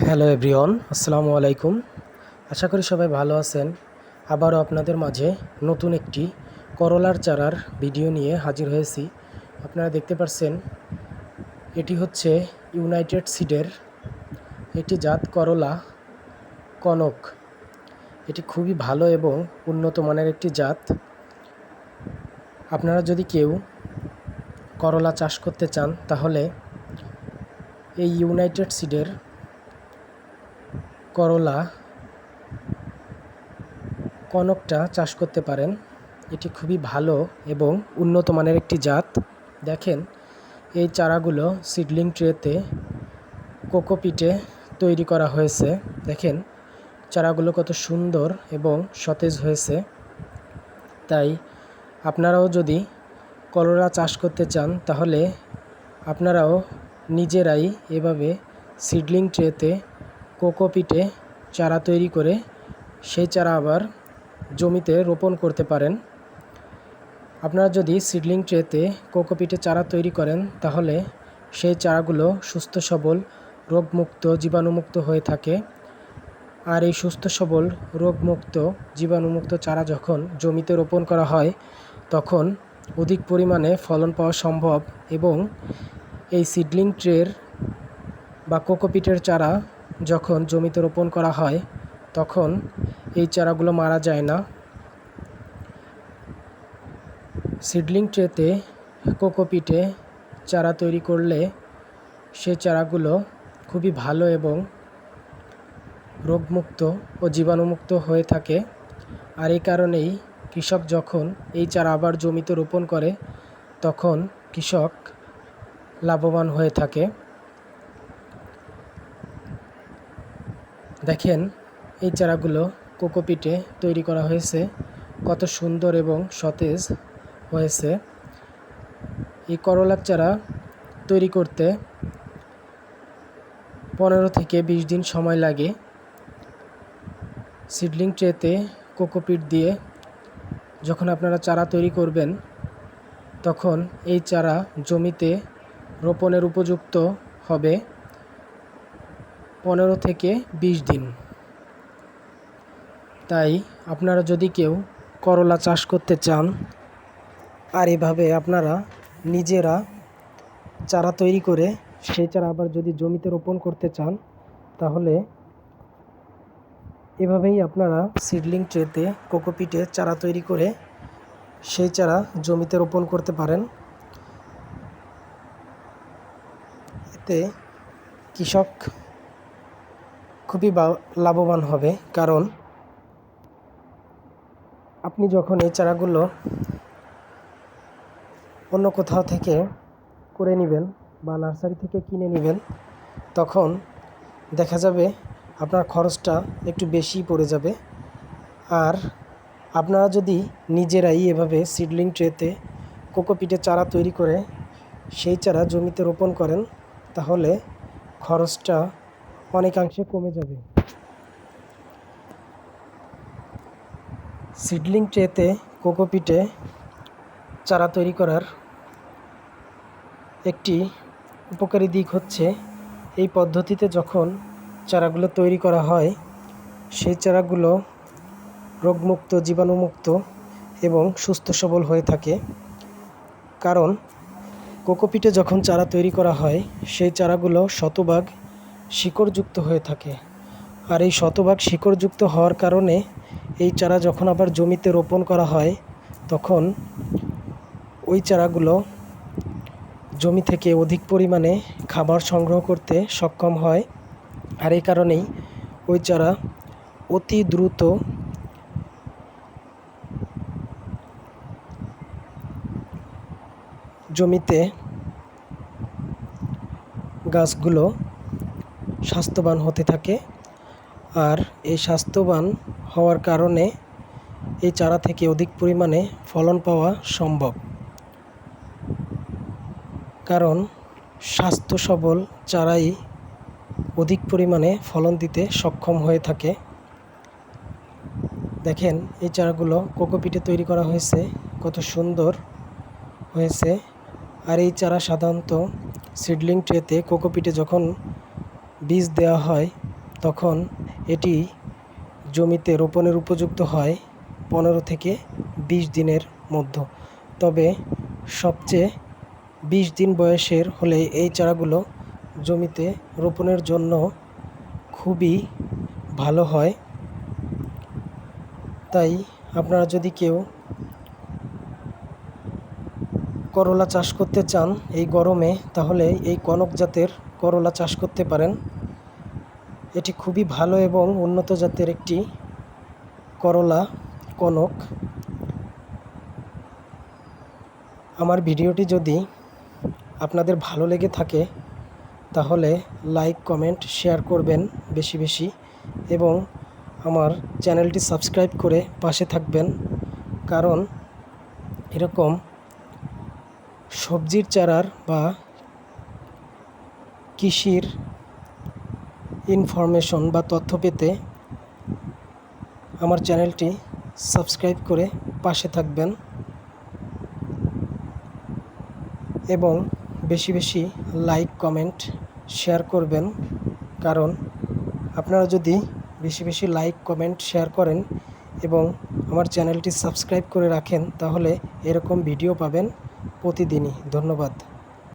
Hello everyone, আসসালামু আলাইকুম। আশা করি সবাই ভালো আছেন। আবারও আপনাদের মাঝে নতুন একটি করলার চারার ভিডিও নিয়ে হাজির হয়েছি। আপনারা দেখতে পাচ্ছেন এটি হচ্ছে ইউনাইটেড সিডের একটি জাত করলা কনক। এটি খুবই ভালো এবং উন্নত মানের একটি জাত। আপনারা যদি কেউ করলা চাষ করতে চান তাহলে এই ইউনাইটেড সিডের করলা কনকটা চাষ করতে পারেন। এটি খুবই ভালো এবং উন্নত মানের একটি জাত। দেখেন এই চারাগুলো সিডলিং ট্রেতে কোকোপিটে তৈরি করা হয়েছে। দেখেন চারাগুলো কত সুন্দর এবং সতেজ হয়েছে। তাই আপনারাও যদি করলা চাষ করতে চান তাহলে আপনারাও নিজেরাই এভাবে সিডলিং ট্রেতে কোকোপিটে চারা তৈরি করে সেই চারা আবার জমিতে রোপণ করতে পারেন। আপনারা যদি সিডলিং ট্রেতে কোকোপিটে চারা তৈরি করেন তাহলে সেই চারাগুলো সুস্থ সবল, রোগমুক্ত, জীবাণুমুক্ত হয়ে থাকে। আর এই সুস্থ সবল, রোগমুক্ত, জীবাণুমুক্ত চারা যখন জমিতে রোপণ করা হয় তখন অধিক পরিমাণে ফলন পাওয়া সম্ভব। এবং এই সিডলিং ট্রের বা কোকোপিটের চারা যখন জমিতে রোপণ করা হয় তখন এই চারাগুলো মারা যায় না। সিডলিং ট্রেতে কোকোপিটে চারা তৈরি করলে সেই চারাগুলো খুবই ভালো এবং রোগমুক্ত ও জীবাণুমুক্ত হয়ে থাকে। আর এই কারণেই কৃষক যখন এই চারা আবার জমিতে রোপণ করে তখন কৃষক লাভবান হয়ে থাকে। দেখেন এই চারাগুলো কোকোপিটে তৈরি করা হয়েছে, কত সুন্দর এবং সতেজ হয়েছে। এই করলার চারা তৈরি করতে 15 থেকে 20 দিন সময় লাগে। সিডলিং ট্রেতে কোকোপিট দিয়ে যখন আপনারা চারা তৈরি করবেন তখন এই চারা জমিতে রোপণের উপযুক্ত হবে 15 থেকে 20 দিন। তাই আপনারা যদি কেউ করলা চাষ করতে চান আর এভাবে আপনারা নিজেরা চারা তৈরি করে সেই চারা আবার যদি জমিতে রোপণ করতে চান তাহলে এভাবেই আপনারা সিডলিং ট্রেতে কোকোপিটে চারা তৈরি করে সেই চারা জমিতে রোপণ করতে পারেন। এতে কৃষক খুবই লাভবান হবে, কারণ আপনি যখন এই চারাগুলো অন্য কোথাও থেকে করে নেবেন বা নার্সারি থেকে কিনে নেবেন তখন দেখা যাবে আপনার খরচটা একটু বেশি পড়ে যাবে। আর আপনারা যদি নিজেরাই এভাবে সিডলিং ট্রেতে কোকোপিটে চারা তৈরি করে সেই চারা জমিতে রোপণ করেন তাহলে খরচটা অনেকাংশে কমে যাবে। সিডলিং ট্রেতে কোকোপিটে চারা তৈরি করার একটি উপকারী দিক হচ্ছে এই পদ্ধতিতে যখন চারাগুলো তৈরি করা হয় সেই চারাগুলো রোগমুক্ত, জীবাণুমুক্ত এবং সুস্থ সবল হয়ে থাকে। কারণ কোকোপিটে যখন চারা তৈরি করা হয় সেই চারাগুলো শতভাগ শিকড়যুক্ত হয়ে থাকে। আর এই শতভাগ শিকড়যুক্ত হওয়ার কারণে এই চারা যখন আবার জমিতে রোপণ করা হয় তখন ওই চারাগুলো জমি থেকে অধিক পরিমাণে খাবার সংগ্রহ করতে সক্ষম হয়। আর এই কারণেই ওই চারা অতি দ্রুত জমিতে গাছগুলো স্বাস্থ্যবান হতে থাকে। আর এই স্বাস্থ্যবান হওয়ার কারণে এই চারা থেকে অধিক পরিমাণে ফলন পাওয়া সম্ভব। কারণ স্বাস্থ্য সবল চারাই অধিক পরিমাণে ফলন দিতে সক্ষম হয়ে থাকে। দেখেন এই চারাগুলো কোকোপিটে তৈরি করা হয়েছে, কত সুন্দর হয়েছে। আর এই চারা সাধারণত সিডলিং ট্রেতে কোকোপিটে যখন বীজ দেওয়া হয় তখন এটি জমিতে রোপণের উপযুক্ত হয় 15 থেকে 20 দিনের মধ্যে। তবে সবচেয়ে 20 দিন বয়সের হলে এই চারাগুলো জমিতে রোপণের জন্য খুবই ভালো হয়। তাই আপনারা যদি কেউ করলা চাষ করতে চান এই গরমে, তাহলে এই কনক জাতের করলা চাষ করতে পারেন। এটি খুবই ভালো এবং উন্নত জাতের একটি করলা কনক। আমার ভিডিওটি যদি আপনাদের ভালো লেগে থাকে তাহলে লাইক, কমেন্ট, শেয়ার করবেন বেশি বেশি, এবং আমার চ্যানেলটি সাবস্ক্রাইব করে পাশে থাকবেন। কারণ এরকম সবজির চারার বা কৃষির ইনফরমেশন বা তথ্য পেতে আমার চ্যানেলটি সাবস্ক্রাইব করে পাশে থাকবেন এবং বেশি বেশি লাইক, কমেন্ট, শেয়ার করবেন। কারণ আপনারা যদি বেশি বেশি লাইক, কমেন্ট, শেয়ার করেন এবং আমার চ্যানেলটি সাবস্ক্রাইব করে রাখেন তাহলে এরকম ভিডিও পাবেন প্রতিদিনই। ধন্যবাদ।